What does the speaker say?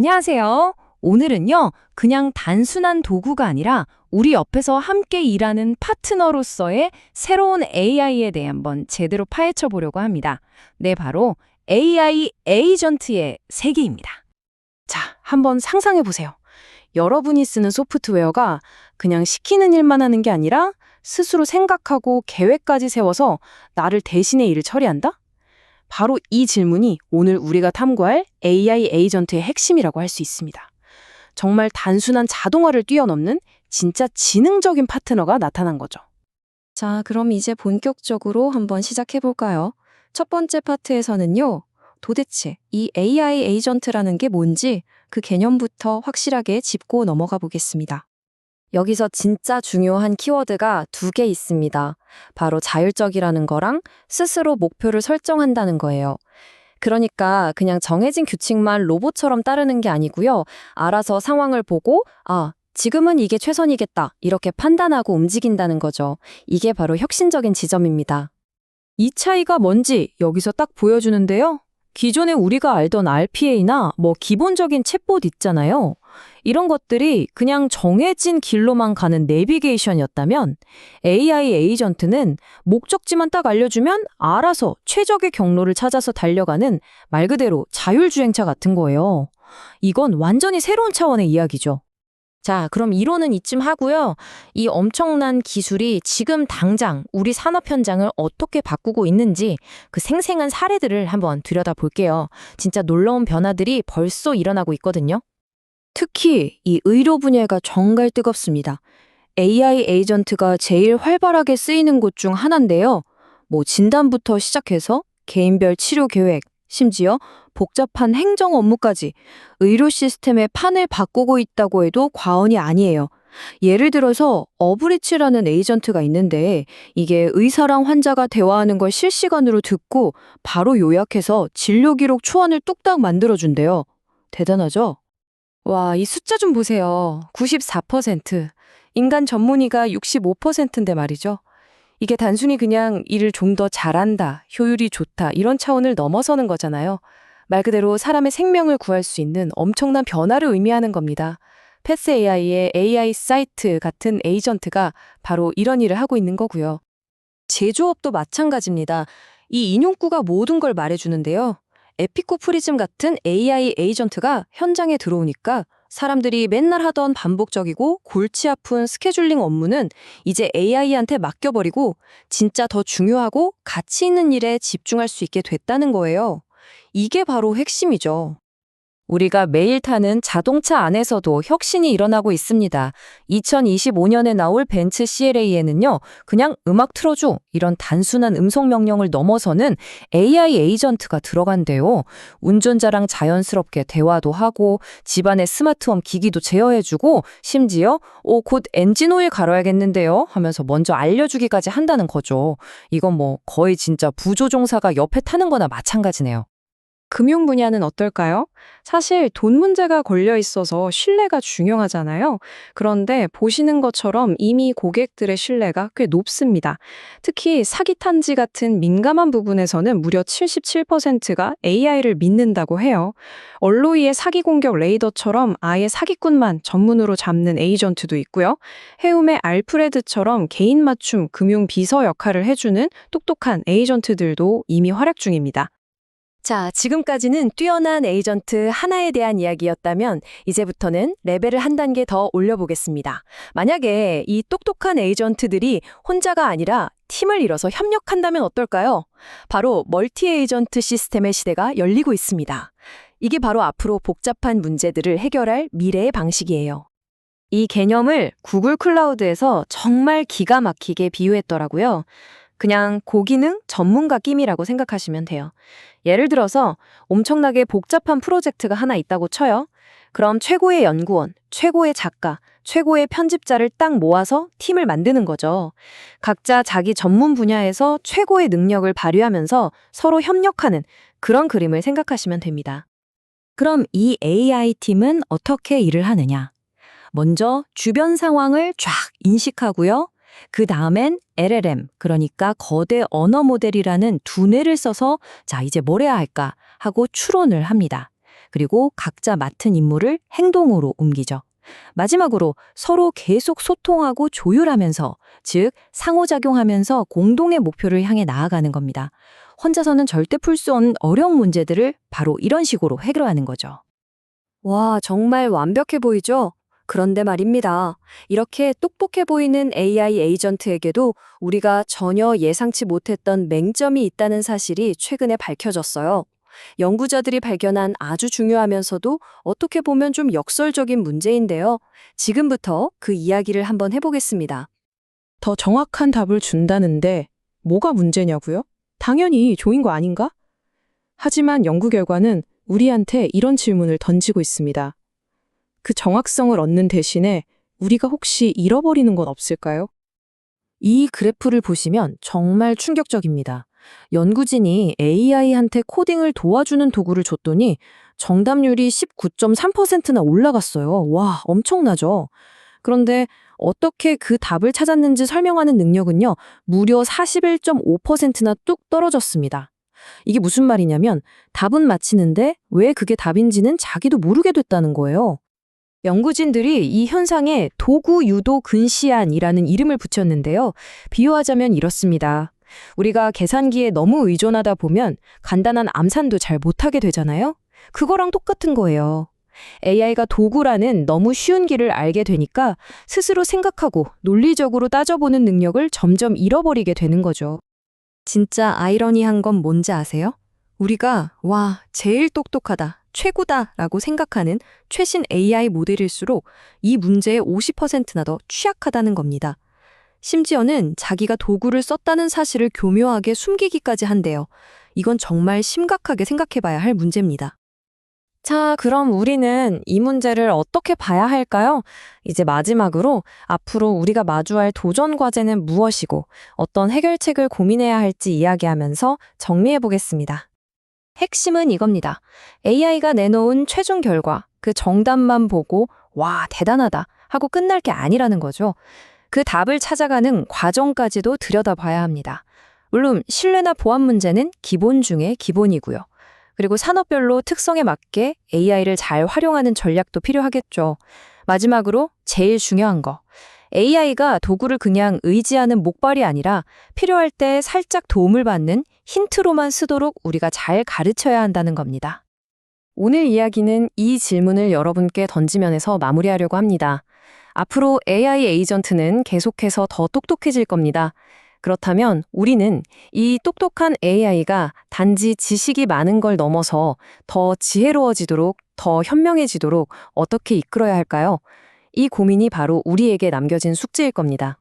안녕하세요. 오늘은요, 그냥 단순한 도구가 아니라 우리 옆에서 함께 일하는 파트너로서의 새로운 AI에 대해 한번 제대로 파헤쳐 보려고 합니다. 네, 바로 AI 에이전트의 세계입니다. 자, 한번 상상해 보세요. 여러분이 쓰는 소프트웨어가 그냥 시키는 일만 하는 게 아니라 스스로 생각하고 계획까지 세워서 나를 대신해 일을 처리한다? 바로 이 질문이 오늘 우리가 탐구할 AI 에이전트의 핵심이라고 할 수 있습니다. 정말 단순한 자동화를 뛰어넘는 진짜 지능적인 파트너가 나타난 거죠. 자, 그럼 이제 본격적으로 한번 시작해 볼까요? 첫 번째 파트에서는요, 도대체 이 AI 에이전트라는 게 뭔지 그 개념부터 확실하게 짚고 넘어가 보겠습니다. 여기서 진짜 중요한 키워드가 두 개 있습니다. 바로 자율적이라는 거랑 스스로 목표를 설정한다는 거예요. 그러니까 그냥 정해진 규칙만 로봇처럼 따르는 게 아니고요. 알아서 상황을 보고, 지금은 이게 최선이겠다. 이렇게 판단하고 움직인다는 거죠. 이게 바로 혁신적인 지점입니다. 이 차이가 뭔지 여기서 딱 보여주는데요. 기존에 우리가 알던 RPA나 기본적인 챗봇 있잖아요. 이런 것들이 그냥 정해진 길로만 가는 내비게이션이었다면 AI 에이전트는 목적지만 딱 알려주면 알아서 최적의 경로를 찾아서 달려가는 말 그대로 자율주행차 같은 거예요. 이건 완전히 새로운 차원의 이야기죠. 자, 그럼 이론은 이쯤 하고요. 이 엄청난 기술이 지금 당장 우리 산업 현장을 어떻게 바꾸고 있는지 그 생생한 사례들을 한번 들여다볼게요. 진짜 놀라운 변화들이 벌써 일어나고 있거든요. 특히 이 의료 분야가 정말 뜨겁습니다. AI 에이전트가 제일 활발하게 쓰이는 곳 중 하나인데요. 진단부터 시작해서 개인별 치료 계획, 심지어 복잡한 행정 업무까지 의료 시스템의 판을 바꾸고 있다고 해도 과언이 아니에요. 예를 들어서 어브리치라는 에이전트가 있는데 이게 의사랑 환자가 대화하는 걸 실시간으로 듣고 바로 요약해서 진료 기록 초안을 뚝딱 만들어준대요. 대단하죠? 와, 이 숫자 좀 보세요. 94%. 인간 전문의가 65%인데 말이죠. 이게 단순히 그냥 일을 좀 더 잘한다, 효율이 좋다 이런 차원을 넘어서는 거잖아요. 말 그대로 사람의 생명을 구할 수 있는 엄청난 변화를 의미하는 겁니다. 패스 AI의 AI 사이트 같은 에이전트가 바로 이런 일을 하고 있는 거고요. 제조업도 마찬가지입니다. 이 인용구가 모든 걸 말해주는데요. 에피코 프리즘 같은 AI 에이전트가 현장에 들어오니까 사람들이 맨날 하던 반복적이고 골치 아픈 스케줄링 업무는 이제 AI한테 맡겨버리고 진짜 더 중요하고 가치 있는 일에 집중할 수 있게 됐다는 거예요. 이게 바로 핵심이죠. 우리가 매일 타는 자동차 안에서도 혁신이 일어나고 있습니다. 2025년에 나올 벤츠 CLA에는요, 그냥 음악 틀어줘 이런 단순한 음성 명령을 넘어서는 AI 에이전트가 들어간대요. 운전자랑 자연스럽게 대화도 하고 집안의 스마트홈 기기도 제어해주고 심지어 곧 엔진오일 갈아야겠는데요 하면서 먼저 알려주기까지 한다는 거죠. 이건 거의 진짜 부조종사가 옆에 타는 거나 마찬가지네요. 금융 분야는 어떨까요? 사실 돈 문제가 걸려 있어서 신뢰가 중요하잖아요. 그런데 보시는 것처럼 이미 고객들의 신뢰가 꽤 높습니다. 특히 사기 탐지 같은 민감한 부분에서는 무려 77%가 AI를 믿는다고 해요. 얼로이의 사기 공격 레이더처럼 아예 사기꾼만 전문으로 잡는 에이전트도 있고요. 해움의 알프레드처럼 개인 맞춤 금융 비서 역할을 해주는 똑똑한 에이전트들도 이미 활약 중입니다. 자, 지금까지는 뛰어난 에이전트 하나에 대한 이야기였다면 이제부터는 레벨을 한 단계 더 올려보겠습니다. 만약에 이 똑똑한 에이전트들이 혼자가 아니라 팀을 이뤄서 협력한다면 어떨까요? 바로 멀티 에이전트 시스템의 시대가 열리고 있습니다. 이게 바로 앞으로 복잡한 문제들을 해결할 미래의 방식이에요. 이 개념을 구글 클라우드에서 정말 기가 막히게 비유했더라고요. 그냥 고기능 전문가 끼미라고 생각하시면 돼요. 예를 들어서 엄청나게 복잡한 프로젝트가 하나 있다고 쳐요. 그럼 최고의 연구원, 최고의 작가, 최고의 편집자를 딱 모아서 팀을 만드는 거죠. 각자 자기 전문 분야에서 최고의 능력을 발휘하면서 서로 협력하는 그런 그림을 생각하시면 됩니다. 그럼 이 AI 팀은 어떻게 일을 하느냐? 먼저 주변 상황을 쫙 인식하고요. 그 다음엔 LLM, 그러니까 거대 언어 모델이라는 두뇌를 써서 자, 이제 뭘 해야 할까 하고 추론을 합니다. 그리고 각자 맡은 임무를 행동으로 옮기죠. 마지막으로 서로 계속 소통하고 조율하면서, 즉 상호작용하면서 공동의 목표를 향해 나아가는 겁니다. 혼자서는 절대 풀 수 없는 어려운 문제들을 바로 이런 식으로 해결하는 거죠. 와, 정말 완벽해 보이죠? 그런데 말입니다. 이렇게 똑똑해 보이는 AI 에이전트에게도 우리가 전혀 예상치 못했던 맹점이 있다는 사실이 최근에 밝혀졌어요. 연구자들이 발견한 아주 중요하면서도 어떻게 보면 좀 역설적인 문제인데요. 지금부터 그 이야기를 한번 해보겠습니다. 더 정확한 답을 준다는데 뭐가 문제냐고요? 당연히 좋은 거 아닌가? 하지만 연구 결과는 우리한테 이런 질문을 던지고 있습니다. 그 정확성을 얻는 대신에 우리가 혹시 잃어버리는 건 없을까요? 이 그래프를 보시면 정말 충격적입니다. 연구진이 AI한테 코딩을 도와주는 도구를 줬더니 정답률이 19.3%나 올라갔어요. 와, 엄청나죠? 그런데 어떻게 그 답을 찾았는지 설명하는 능력은요, 무려 41.5%나 뚝 떨어졌습니다. 이게 무슨 말이냐면 답은 맞히는데 왜 그게 답인지는 자기도 모르게 됐다는 거예요. 연구진들이 이 현상에 도구 유도 근시안이라는 이름을 붙였는데요. 비유하자면 이렇습니다. 우리가 계산기에 너무 의존하다 보면 간단한 암산도 잘 못하게 되잖아요. 그거랑 똑같은 거예요. AI가 도구라는 너무 쉬운 길을 알게 되니까 스스로 생각하고 논리적으로 따져보는 능력을 점점 잃어버리게 되는 거죠. 진짜 아이러니한 건 뭔지 아세요? 우리가 와, 제일 똑똑하다, 최고다 라고 생각하는 최신 AI 모델일수록 이 문제의 50%나 더 취약하다는 겁니다. 심지어는 자기가 도구를 썼다는 사실을 교묘하게 숨기기까지 한대요. 이건 정말 심각하게 생각해봐야 할 문제입니다. 자, 그럼 우리는 이 문제를 어떻게 봐야 할까요? 이제 마지막으로 앞으로 우리가 마주할 도전 과제는 무엇이고 어떤 해결책을 고민해야 할지 이야기하면서 정리해 보겠습니다. 핵심은 이겁니다. AI가 내놓은 최종 결과, 그 정답만 보고 와, 대단하다 하고 끝날 게 아니라는 거죠. 그 답을 찾아가는 과정까지도 들여다봐야 합니다. 물론 신뢰나 보안 문제는 기본 중에 기본이고요. 그리고 산업별로 특성에 맞게 AI를 잘 활용하는 전략도 필요하겠죠. 마지막으로 제일 중요한 거. AI가 도구를 그냥 의지하는 목발이 아니라 필요할 때 살짝 도움을 받는 힌트로만 쓰도록 우리가 잘 가르쳐야 한다는 겁니다. 오늘 이야기는 이 질문을 여러분께 던지면서 마무리하려고 합니다. 앞으로 AI 에이전트는 계속해서 더 똑똑해질 겁니다. 그렇다면 우리는 이 똑똑한 AI가 단지 지식이 많은 걸 넘어서 더 지혜로워지도록, 더 현명해지도록 어떻게 이끌어야 할까요? 이 고민이 바로 우리에게 남겨진 숙제일 겁니다.